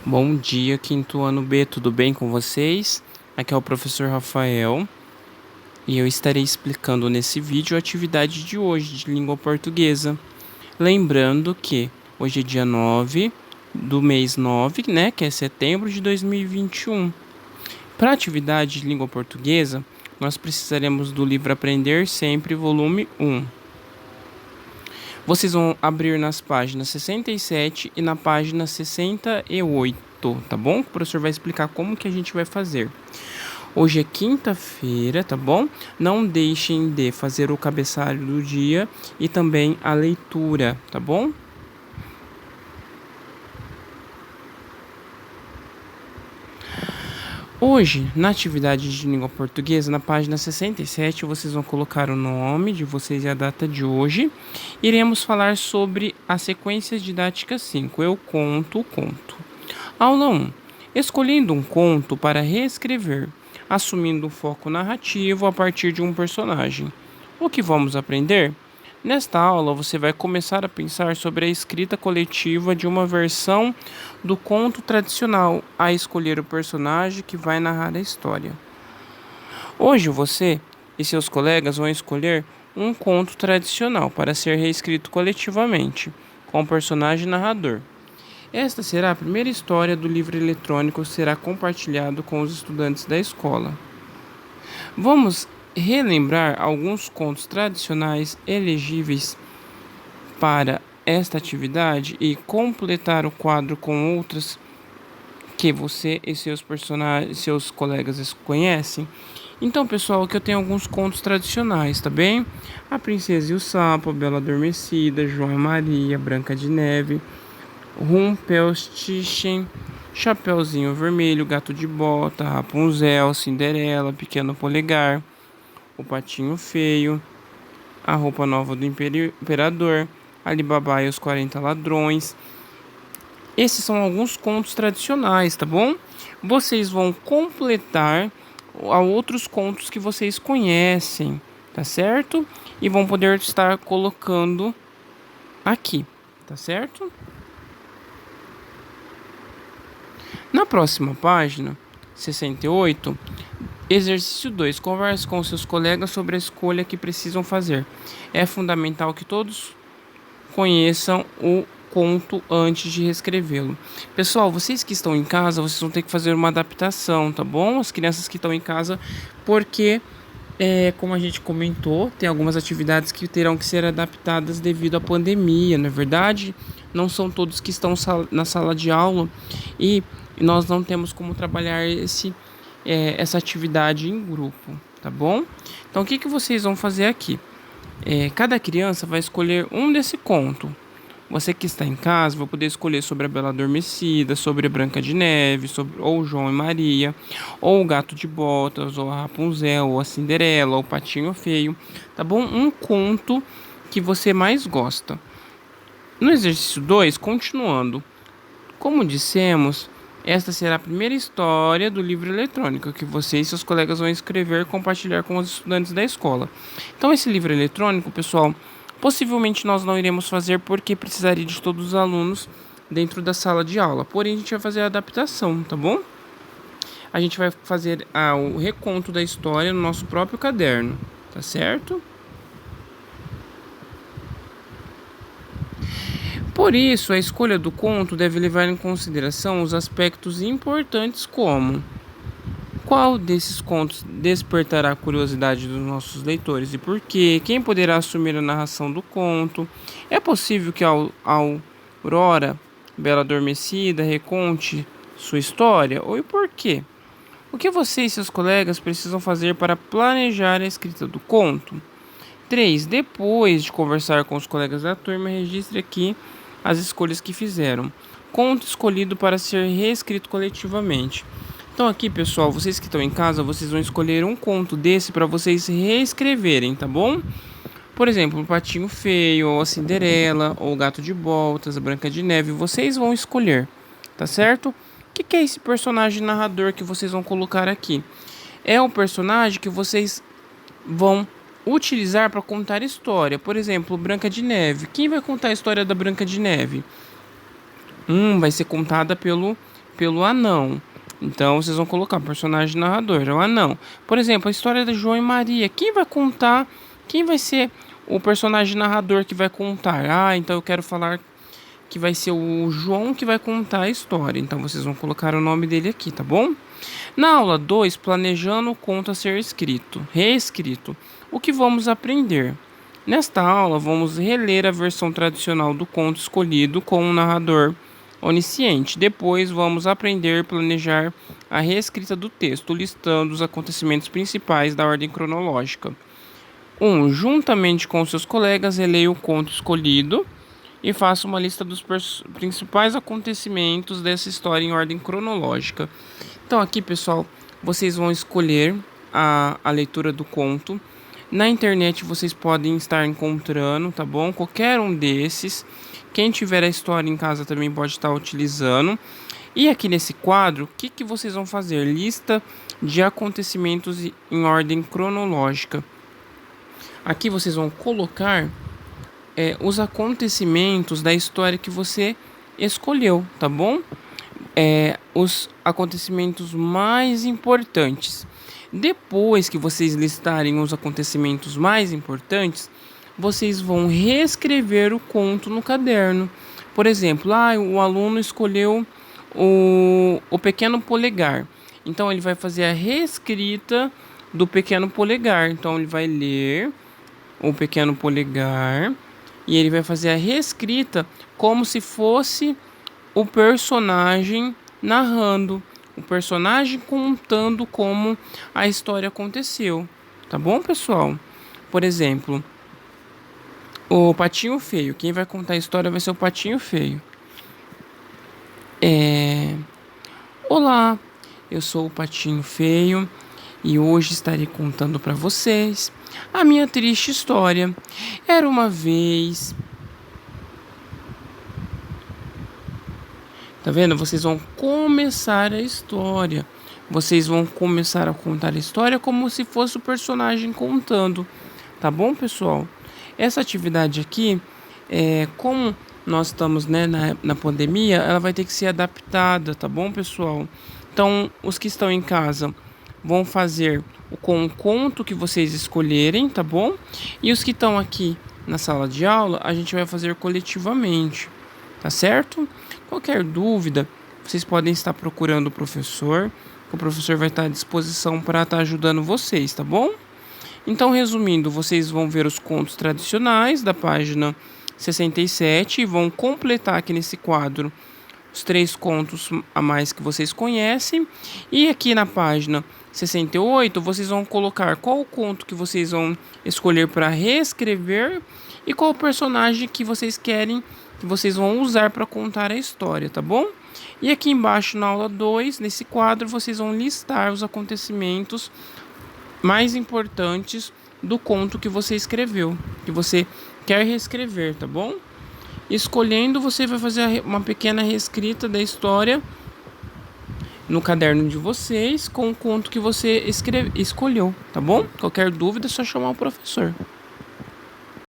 Bom dia, quinto ano B, tudo bem com vocês? Aqui é o professor Rafael e eu estarei explicando nesse vídeo a atividade de hoje de língua portuguesa. Lembrando que hoje é dia 9 do mês 9, né, que é setembro de 2021. Para a atividade de língua portuguesa, nós precisaremos do livro Aprender Sempre, volume 1. Vocês vão abrir nas páginas 67 e na página 68, tá bom? O professor vai explicar como que a gente vai fazer. Hoje é quinta-feira, tá bom? Não deixem de fazer o cabeçalho do dia e também a leitura, tá bom? Hoje, na atividade de língua portuguesa, na página 67, vocês vão colocar o nome de vocês e a data de hoje. Iremos falar sobre a sequência didática 5. Eu conto o conto. Aula 1. Escolhendo um conto para reescrever, assumindo um foco narrativo a partir de um personagem. O que vamos aprender? Nesta aula, você vai começar a pensar sobre a escrita coletiva de uma versão do conto tradicional, a escolher o personagem que vai narrar a história. Hoje, você e seus colegas vão escolher um conto tradicional para ser reescrito coletivamente, com o personagem narrador. Esta será a primeira história do livro eletrônico que será compartilhado com os estudantes da escola. Vamos relembrar alguns contos tradicionais elegíveis para esta atividade e completar o quadro com outras que você e seus colegas conhecem. Então, pessoal, aqui eu tenho alguns contos tradicionais, tá bem? A Princesa e o Sapo, a Bela Adormecida, João e Maria, Branca de Neve, Rumpelstiltskin, Chapeuzinho Vermelho, Gato de Bota, Rapunzel, Cinderela, Pequeno Polegar, O Patinho Feio, A Roupa Nova do Imperador, Alibaba e os 40 Ladrões. Esses são alguns contos tradicionais, tá bom? Vocês vão completar a outros contos que vocês conhecem, tá certo? E vão poder estar colocando aqui, tá certo? Na próxima página, 68, exercício 2. Converse com seus colegas sobre a escolha que precisam fazer. É fundamental que todos conheçam o conto antes de reescrevê-lo. Pessoal, vocês que estão em casa, vocês vão ter que fazer uma adaptação, tá bom? As crianças que estão em casa, porque, como a gente comentou, tem algumas atividades que terão que ser adaptadas devido à pandemia, não é verdade? Não são todos que estão na sala de aula e nós não temos como trabalhar essa atividade em grupo, tá bom? Então, o que vocês vão fazer aqui? Cada criança vai escolher um desse conto. Você que está em casa vai poder escolher sobre a Bela Adormecida, sobre a Branca de Neve, sobre ou João e Maria, ou o Gato de Botas, ou a Rapunzel, ou a Cinderela, ou o Patinho Feio, tá bom? Um conto que você mais gosta. No exercício 2, continuando. Como dissemos, esta será a primeira história do livro eletrônico que você e seus colegas vão escrever e compartilhar com os estudantes da escola. Então, esse livro eletrônico, pessoal, possivelmente nós não iremos fazer porque precisaria de todos os alunos dentro da sala de aula. Porém, a gente vai fazer a adaptação, tá bom? A gente vai fazer o reconto da história no nosso próprio caderno, tá certo? Por isso, a escolha do conto deve levar em consideração os aspectos importantes como: qual desses contos despertará a curiosidade dos nossos leitores e por quê? Quem poderá assumir a narração do conto? É possível que a Aurora, Bela Adormecida, reconte sua história? Ou e por quê? O que você e seus colegas precisam fazer para planejar a escrita do conto? 3. Depois de conversar com os colegas da turma, registre aqui as escolhas que fizeram. Conto escolhido para ser reescrito coletivamente. Então aqui, pessoal, vocês que estão em casa, vocês vão escolher um conto desse para vocês reescreverem, tá bom? Por exemplo, o Patinho Feio, ou a Cinderela, ou o Gato de Botas, a Branca de Neve, vocês vão escolher, tá certo? O que é esse personagem narrador que vocês vão colocar aqui? É o personagem que vocês vão utilizar para contar história. Por exemplo, Branca de Neve. Quem vai contar a história da Branca de Neve? Vai ser contada pelo pelo anão. Então vocês vão colocar o personagem narrador, é o anão. Por exemplo, a história de João e Maria. Quem vai contar? Quem vai ser o personagem narrador que vai contar? Ah, então eu quero falar que vai ser o João que vai contar a história. Então vocês vão colocar o nome dele aqui, tá bom? Na aula 2, planejando o conto a ser escrito, reescrito. O que vamos aprender? Nesta aula, vamos reler a versão tradicional do conto escolhido com um narrador onisciente. Depois, vamos aprender a planejar a reescrita do texto, listando os acontecimentos principais da ordem cronológica. 1. Juntamente com seus colegas, releia o conto escolhido e faça uma lista dos principais acontecimentos dessa história em ordem cronológica. Então, aqui, pessoal, vocês vão escolher a leitura do conto. Na internet vocês podem estar encontrando, tá bom? Qualquer um desses. Quem tiver a história em casa também pode estar utilizando. E aqui nesse quadro, o que vocês vão fazer? Lista de acontecimentos em ordem cronológica. Aqui vocês vão colocar os acontecimentos da história que você escolheu, tá bom? Os acontecimentos mais importantes. Depois que vocês listarem os acontecimentos mais importantes, vocês vão reescrever o conto no caderno. Por exemplo, o aluno escolheu o Pequeno Polegar. Então, ele vai fazer a reescrita do Pequeno Polegar. Então, ele vai ler o Pequeno Polegar e ele vai fazer a reescrita como se fosse o personagem narrando, o personagem contando como a história aconteceu, tá bom, pessoal? Por exemplo, o Patinho Feio. Quem vai contar a história vai ser o Patinho Feio. Olá, eu sou o Patinho Feio e hoje estarei contando para vocês a minha triste história. Era uma vez. Tá vendo? Vocês vão começar a história. Vocês vão começar a contar a história como se fosse o personagem contando. Tá bom, pessoal? Essa atividade aqui, como nós estamos, né, na pandemia, ela vai ter que ser adaptada, tá bom, pessoal? Então, os que estão em casa vão fazer com o conto que vocês escolherem, tá bom? E os que estão aqui na sala de aula, a gente vai fazer coletivamente, tá certo? Qualquer dúvida, vocês podem estar procurando o professor vai estar à disposição para estar ajudando vocês, tá bom? Então, resumindo, vocês vão ver os contos tradicionais da página 67 e vão completar aqui nesse quadro os 3 contos a mais que vocês conhecem. E aqui na página 68, vocês vão colocar qual o conto que vocês vão escolher para reescrever e qual o personagem que vocês querem, que vocês vão usar para contar a história, tá bom? E aqui embaixo na aula 2, nesse quadro, vocês vão listar os acontecimentos mais importantes do conto que você escreveu, que você quer reescrever, tá bom? Escolhendo, você vai fazer uma pequena reescrita da história no caderno de vocês com o conto que você escolheu, tá bom? Qualquer dúvida é só chamar o professor.